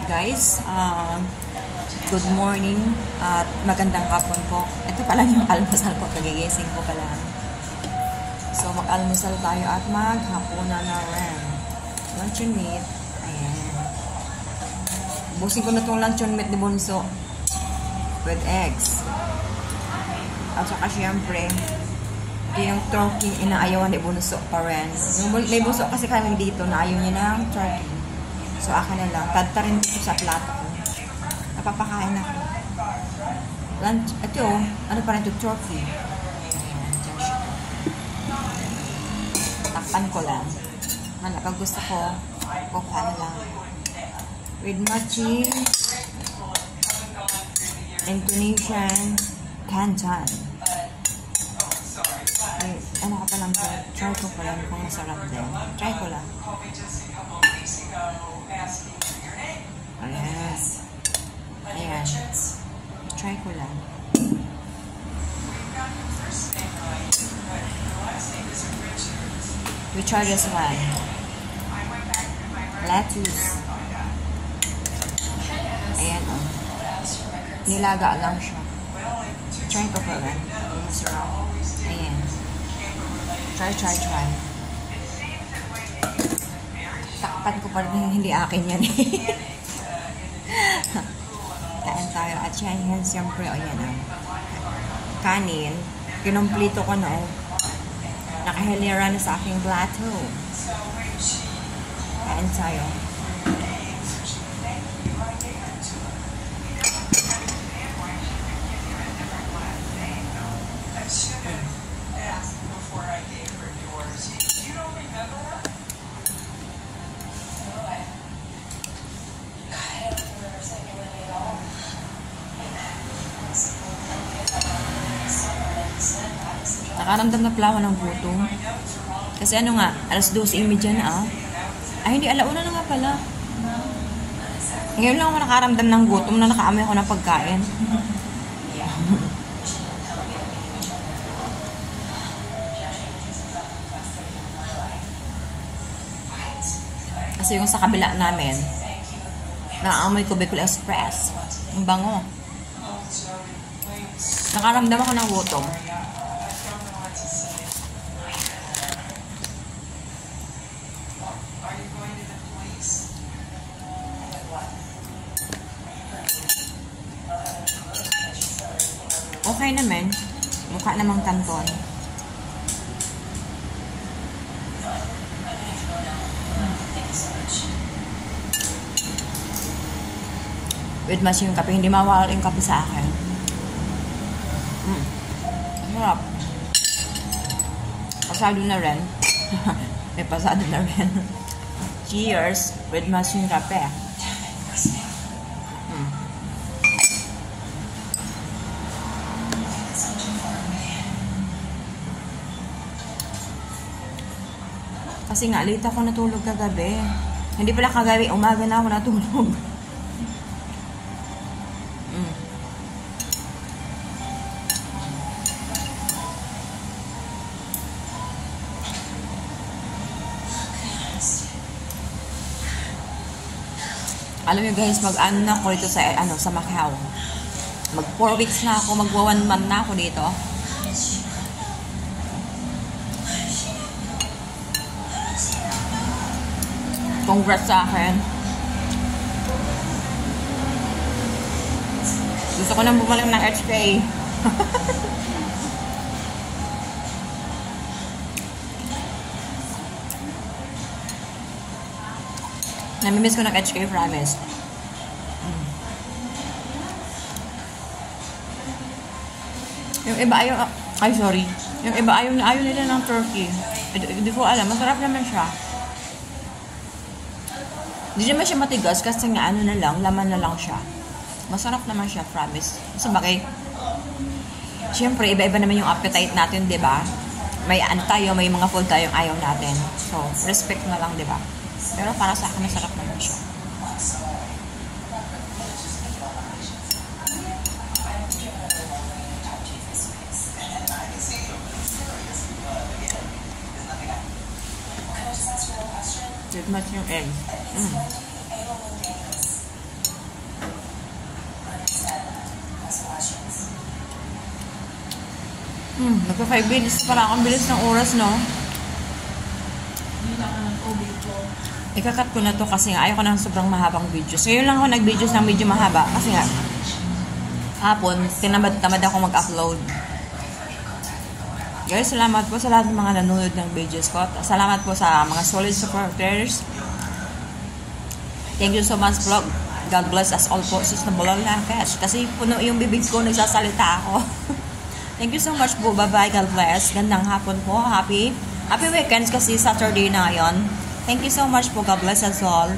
Guys, good morning at magandang hapon po. Ito pala yung almusal ko, kagigising ko pala. So mag-almusal tayo at maghapunan na rin. Luncheon meat. Ayan. Busin ko na itong luncheon meat ni Bunso with eggs. At saka syempre, ito yung turkey inaayawan ni Bunso pa rin. Yung may Bunso kasi kami dito na ayaw niya ng turkey. So, akin na lang. Tadta rin dito sa plato ko. Napapakain ako. Lunch. Ito, ano pa rin ito? Turkey. Ayan, dyan siya. Takpan ko lang. Pag gusto ko, kukuha na lang. With matching Indonesian Kantan. Ano ka pa lang po? Try ko pa lang kung masarap din. Try ko lang. Ayan. Ayan. Try ko lang. We try this one. Lettuce. Ayan o. Nilaga lang siya. Try ko pa lang. Masarap. Ayan. Try. Takpan ko pa rin, hindi akin yan eh. Kain tayo. At yan, siyempre, o yan o. Kanin. Kinumplito ko na o. Nakahilera na sa aking plato. Kain tayo. Nakaramdam na pala ako ng gutom. Kasi ano nga, alas 12:30 na Ay, hindi, alauna na nga pala. Ngayon lang ako nakaramdam ng gutom na nakaamoy ako ng pagkain. Kasi yung sa kabila namin, nakaamoy ko Bicol Express. Ang bango. Nakaramdam ako ng gutom. Okay naman. Mukha namang kanton. With mas yung kape. Hindi mawawala yung kape sa akin. Masarap. Pasado na rin. May pasado na rin. Cheers. With mas yung kape. Kasi nga, late ako natulog kagabi. Hindi pala kagabi, umaga na ako natulog. Alam niyo guys, mag-ano na ako dito sa Macau. Mag 4 weeks na ako, magwa 1 month na ako dito. Congrats sa akin. Gusto ko nang bumalik ng HK. Namimiss ko ng HK, promise. Yung iba ayaw, ay sorry. Yung iba ayaw nila ng turkey. Hindi ko alam, masarap naman siya. Hindi naman siya matigas kasi nga ano na lang, laman na lang siya. Masarap naman siya, promise. Kasi bagay, siyempre, iba-iba naman yung appetite natin, di ba? May tayo, may mga food tayong ayaw natin. So, respect na lang, di ba? Pero para sa akin, masarap naman siya. Tignan yung egg. Nagpa 5 minutes para akong bilis ng oras, no? Ikakat ko na to kasi nga ayaw ko ng sobrang mahabang video. So, yun lang ako nag-videos ng medyo mahaba. Kasi nga, hapon, tinamad-tamad ako mag-upload. Guys, salamat po sa lahat ng mga nanonood ng videos ko. Salamat po sa mga solid supporters. Thank you so much, vlog. God bless us all po. Sus na bulal na cash. Kasi puno yung bibig ko, nagsasalita ako. Thank you so much po. Bye-bye. God bless. Gandang hapon po. Happy weekends kasi Saturday na ngayon. Thank you so much po. God bless us all.